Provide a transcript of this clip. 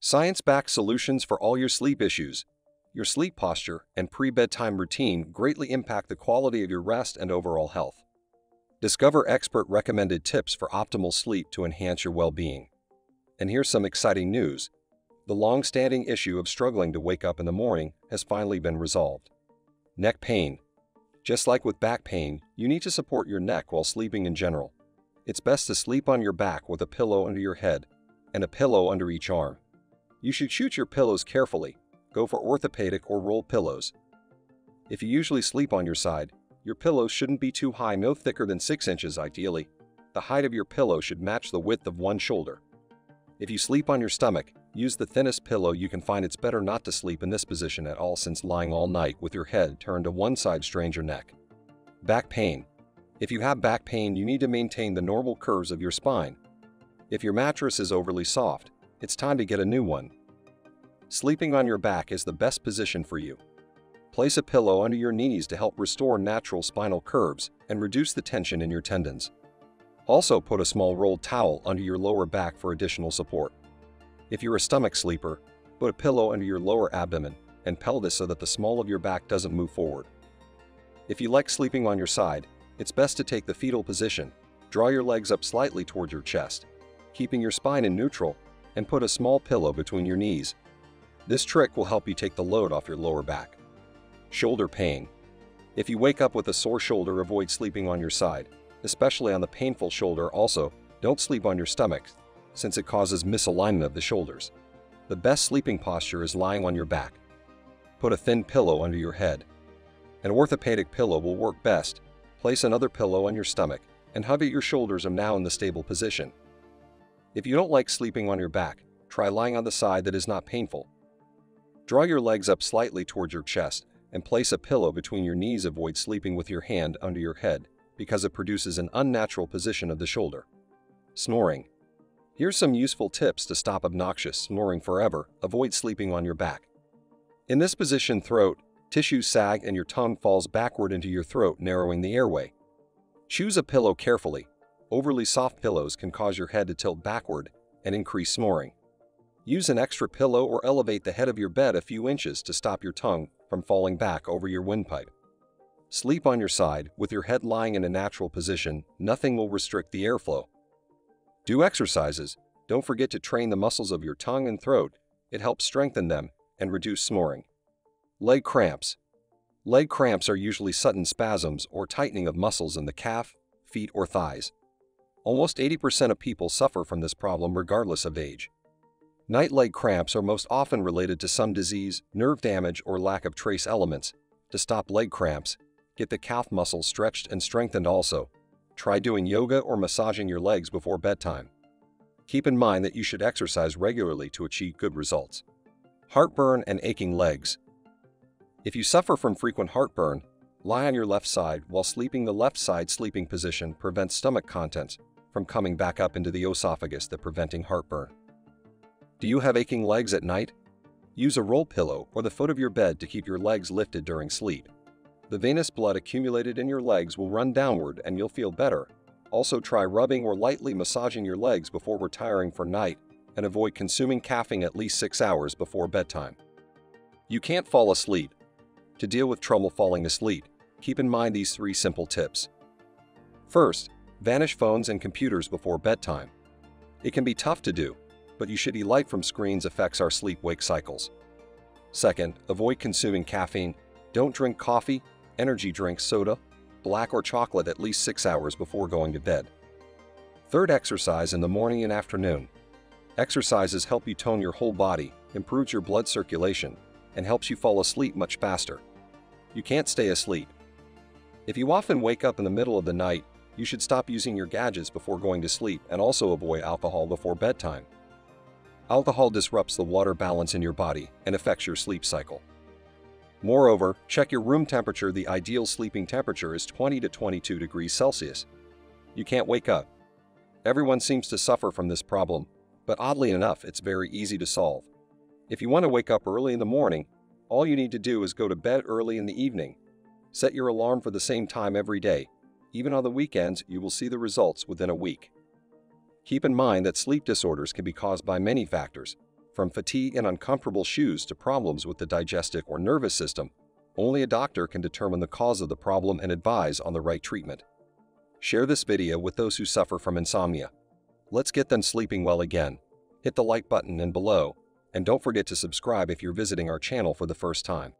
Science-backed solutions for all your sleep issues. Your sleep posture and pre-bedtime routine greatly impact the quality of your rest and overall health. Discover expert-recommended tips for optimal sleep to enhance your well-being. And here's some exciting news. The long-standing issue of struggling to wake up in the morning has finally been resolved. Neck pain. Just like with back pain, you need to support your neck while sleeping in general. It's best to sleep on your back with a pillow under your head and a pillow under each arm. You should choose your pillows carefully. Go for orthopedic or roll pillows. If you usually sleep on your side, your pillows shouldn't be too high, no thicker than 6 inches ideally. The height of your pillow should match the width of one shoulder. If you sleep on your stomach, use the thinnest pillow you can find. It's better not to sleep in this position at all, since lying all night with your head turned to one side strains your neck. Back pain. If you have back pain, you need to maintain the normal curves of your spine. If your mattress is overly soft, it's time to get a new one. Sleeping on your back is the best position for you. Place a pillow under your knees to help restore natural spinal curves and reduce the tension in your tendons. Also, put a small rolled towel under your lower back for additional support. If you're a stomach sleeper, put a pillow under your lower abdomen and pelvis so that the small of your back doesn't move forward. If you like sleeping on your side, it's best to take the fetal position. Draw your legs up slightly towards your chest, keeping your spine in neutral, and put a small pillow between your knees. This trick will help you take the load off your lower back. Shoulder pain. If you wake up with a sore shoulder, avoid sleeping on your side, especially on the painful shoulder. Also, don't sleep on your stomach, since it causes misalignment of the shoulders. The best sleeping posture is lying on your back. Put a thin pillow under your head. An orthopedic pillow will work best. Place another pillow on your stomach and hug at your shoulders are now in the stable position. If you don't like sleeping on your back, try lying on the side that is not painful. Draw your legs up slightly towards your chest and place a pillow between your knees. Avoid sleeping with your hand under your head because it produces an unnatural position of the shoulder. Snoring. Here's some useful tips to stop obnoxious snoring forever. Avoid sleeping on your back. In this position, throat tissues sag and your tongue falls backward into your throat, narrowing the airway. Choose a pillow carefully. Overly soft pillows can cause your head to tilt backward and increase snoring. Use an extra pillow or elevate the head of your bed a few inches to stop your tongue from falling back over your windpipe. Sleep on your side with your head lying in a natural position. Nothing will restrict the airflow. Do exercises. Don't forget to train the muscles of your tongue and throat. It helps strengthen them and reduce snoring. Leg cramps. Leg cramps are usually sudden spasms or tightening of muscles in the calf, feet, or thighs. Almost 80% of people suffer from this problem regardless of age. Night leg cramps are most often related to some disease, nerve damage, or lack of trace elements. To stop leg cramps, get the calf muscles stretched and strengthened. Also, try doing yoga or massaging your legs before bedtime. Keep in mind that you should exercise regularly to achieve good results. Heartburn and aching legs. If you suffer from frequent heartburn, lie on your left side while sleeping. The left side sleeping position prevents stomach contents from coming back up into the esophagus, preventing heartburn. Do you have aching legs at night? Use a roll pillow or the foot of your bed to keep your legs lifted during sleep. The venous blood accumulated in your legs will run downward and you'll feel better. Also, try rubbing or lightly massaging your legs before retiring for night and avoid consuming caffeine at least 6 hours before bedtime. You can't fall asleep. To deal with trouble falling asleep, keep in mind these 3 simple tips. First, banish phones and computers before bedtime. It can be tough to do, but you should light from screens affects our sleep-wake cycles. Second, avoid consuming caffeine. Don't drink coffee, energy drinks, soda, black or chocolate at least 6 hours before going to bed. Third, exercise in the morning and afternoon. Exercises help you tone your whole body, improves your blood circulation, and helps you fall asleep much faster. You can't stay asleep. If you often wake up in the middle of the night, you should stop using your gadgets before going to sleep and also avoid alcohol before bedtime. Alcohol disrupts the water balance in your body and affects your sleep cycle. Moreover, check your room temperature. The ideal sleeping temperature is 20 to 22 degrees Celsius. You can't wake up. Everyone seems to suffer from this problem, but oddly enough, it's very easy to solve. If you want to wake up early in the morning, all you need to do is go to bed early in the evening. Set your alarm for the same time every day. Even on the weekends, you will see the results within a week. Keep in mind that sleep disorders can be caused by many factors, From fatigue and uncomfortable shoes to problems with the digestive or nervous system, only a doctor can determine the cause of the problem and advise on the right treatment. Share this video with those who suffer from insomnia. Let's get them sleeping well again. Hit the like button and below, and don't forget to subscribe if you're visiting our channel for the first time.